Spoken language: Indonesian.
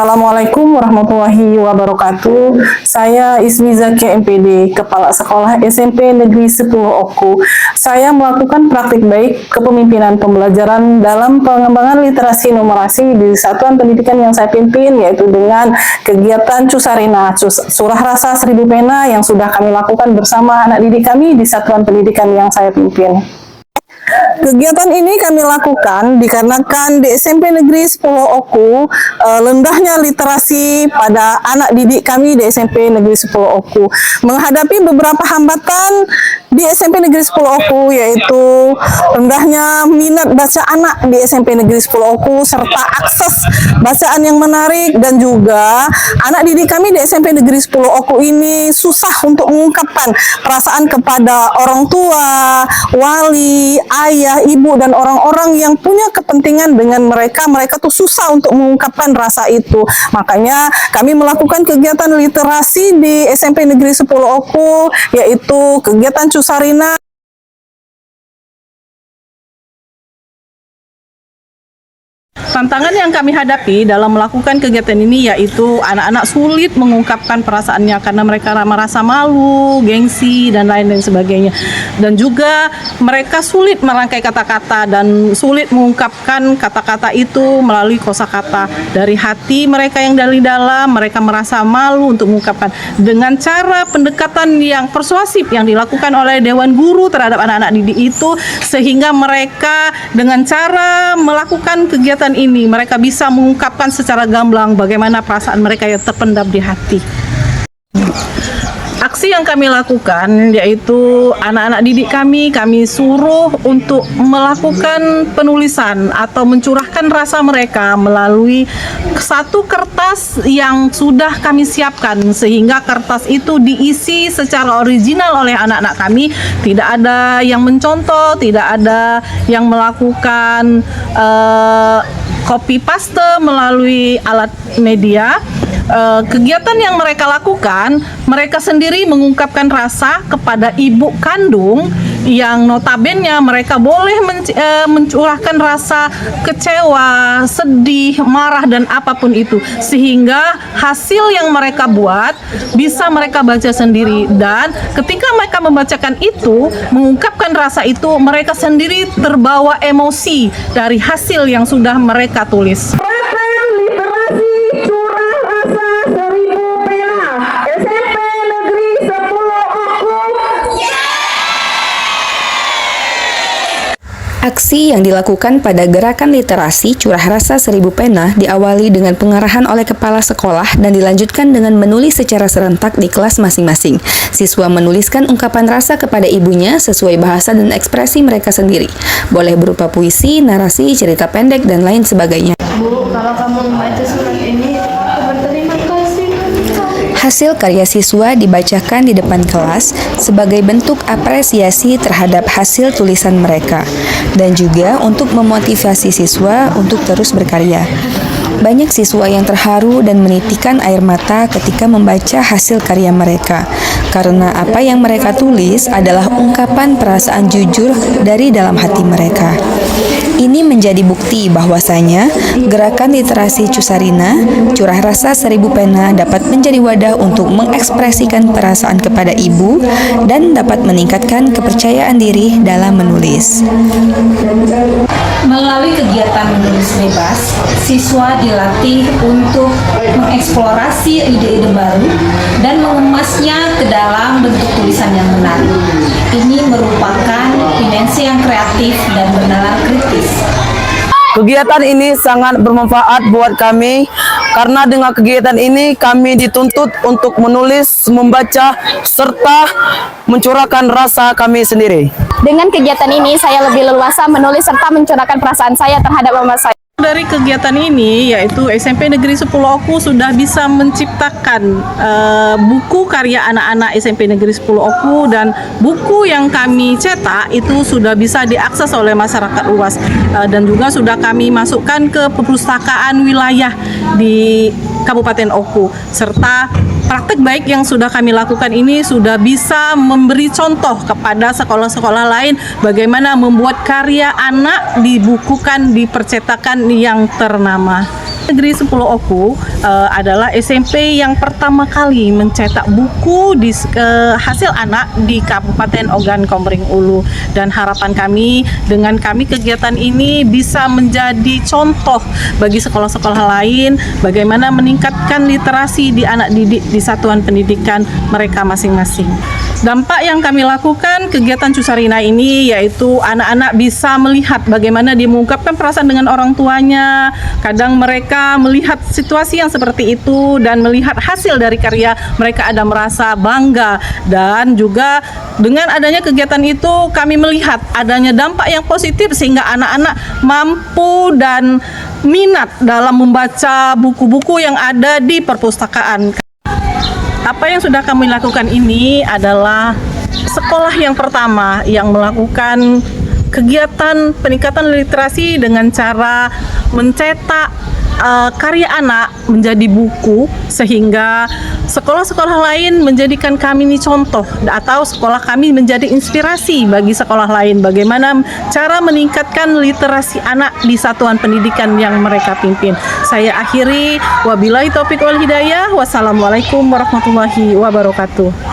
Assalamualaikum warahmatullahi wabarakatuh. Saya Ismi Zakia MPD, Kepala Sekolah SMP Negeri 10 Oku. Saya melakukan praktik baik kepemimpinan pembelajaran dalam pengembangan literasi numerasi di satuan pendidikan yang saya pimpin, yaitu dengan kegiatan Cusarina, Curah Rasa 1000 Pena yang sudah kami lakukan bersama anak didik kami di satuan pendidikan yang saya pimpin. Kegiatan ini kami lakukan dikarenakan di SMP Negeri 10 Oku rendahnya literasi pada anak didik kami di SMP Negeri 10 Oku. Menghadapi beberapa hambatan di SMP Negeri 10 Oku, yaitu rendahnya minat baca anak di SMP Negeri 10 Oku serta akses bacaan yang menarik, dan juga anak didik kami di SMP Negeri 10 Oku ini susah untuk mengungkapkan perasaan kepada orang tua, wali, ayah, ibu, dan orang-orang yang punya kepentingan dengan mereka. Mereka tuh susah untuk mengungkapkan rasa itu. Makanya kami melakukan kegiatan literasi di SMP Negeri 10 Oku, yaitu kegiatan Cusarina. Tantangan yang kami hadapi dalam melakukan kegiatan ini yaitu anak-anak sulit mengungkapkan perasaannya karena mereka merasa malu, gengsi, dan lain sebagainya. Dan juga mereka sulit merangkai kata-kata dan sulit mengungkapkan kata-kata itu melalui kosakata dari hati mereka yang dari dalam. Mereka merasa malu untuk mengungkapkan dengan cara pendekatan yang persuasif yang dilakukan oleh Dewan Guru terhadap anak-anak didik itu, sehingga mereka dengan cara melakukan kegiatan ini mereka bisa mengungkapkan secara gamblang bagaimana perasaan mereka yang terpendam di hati. Aksi yang kami lakukan yaitu anak-anak didik kami suruh untuk melakukan penulisan atau mencurahkan rasa mereka melalui satu kertas yang sudah kami siapkan, sehingga kertas itu diisi secara original oleh anak-anak kami. Tidak ada yang mencontoh, tidak ada yang melakukan copy paste melalui alat media. Kegiatan yang mereka lakukan, mereka sendiri mengungkapkan rasa kepada ibu kandung yang notabene mereka boleh mencurahkan rasa kecewa, sedih, marah, dan apapun itu, sehingga hasil yang mereka buat bisa mereka baca sendiri. Dan ketika mereka membacakan itu, mengungkapkan rasa itu, mereka sendiri terbawa emosi dari hasil yang sudah mereka tulis. Aksi yang dilakukan pada gerakan literasi Curah Rasa 1000 Pena diawali dengan pengarahan oleh kepala sekolah dan dilanjutkan dengan menulis secara serentak di kelas masing-masing. Siswa menuliskan ungkapan rasa kepada ibunya sesuai bahasa dan ekspresi mereka sendiri. Boleh berupa puisi, narasi, cerita pendek, dan lain sebagainya. Bu, kalau kamu membaca surat ini, berterima kasih. Hasil karya siswa dibacakan di depan kelas sebagai bentuk apresiasi terhadap hasil tulisan mereka, dan juga untuk memotivasi siswa untuk terus berkarya. Banyak siswa yang terharu dan menitikan air mata ketika membaca hasil karya mereka, karena apa yang mereka tulis adalah ungkapan perasaan jujur dari dalam hati mereka. Ini menjadi bukti bahwasanya gerakan literasi Cusarina, Curah Rasa 1000 Pena dapat menjadi wadah untuk mengekspresikan perasaan kepada ibu dan dapat meningkatkan kepercayaan diri dalam menulis. Melalui kegiatan menulis bebas, siswa dilatih untuk mengeksplorasi ide-ide baru dan mengemasnya ke dalam bentuk tulisan yang menarik. Ini merupakan dimensi yang kreatif dan bernalar kritis. Kegiatan ini sangat bermanfaat buat kami karena dengan kegiatan ini kami dituntut untuk menulis, membaca, serta mencurahkan rasa kami sendiri. Dengan kegiatan ini saya lebih leluasa menulis serta mencurahkan perasaan saya terhadap mama saya. Dari kegiatan ini, yaitu SMP Negeri 10 Oku sudah bisa menciptakan buku karya anak-anak SMP Negeri 10 Oku, dan buku yang kami cetak itu sudah bisa diakses oleh masyarakat luas, dan juga sudah kami masukkan ke perpustakaan wilayah di Kabupaten Oku, serta praktek baik yang sudah kami lakukan ini sudah bisa memberi contoh kepada sekolah-sekolah lain bagaimana membuat karya anak dibukukan di percetakan yang ternama. Negeri 10 Oku adalah SMP yang pertama kali mencetak buku di hasil anak di Kabupaten Ogan Komering Ulu, dan harapan kami dengan kegiatan ini bisa menjadi contoh bagi sekolah-sekolah lain bagaimana meningkatkan literasi di anak didik di satuan pendidikan mereka masing-masing. Dampak yang kami lakukan kegiatan Cusarina ini yaitu anak-anak bisa melihat bagaimana dia mengungkapkan perasaan dengan orang tuanya. Kadang mereka melihat situasi yang seperti itu dan melihat hasil dari karya mereka ada merasa bangga, dan juga dengan adanya kegiatan itu kami melihat adanya dampak yang positif sehingga anak-anak mampu dan minat dalam membaca buku-buku yang ada di perpustakaan. Apa yang sudah kami lakukan ini adalah sekolah yang pertama yang melakukan kegiatan peningkatan literasi dengan cara mencetak karya anak menjadi buku, sehingga sekolah-sekolah lain menjadikan kami ini contoh, atau sekolah kami menjadi inspirasi bagi sekolah lain bagaimana cara meningkatkan literasi anak di satuan pendidikan yang mereka pimpin. Saya akhiri, wabillahi taufiq wal hidayah, wassalamualaikum warahmatullahi wabarakatuh.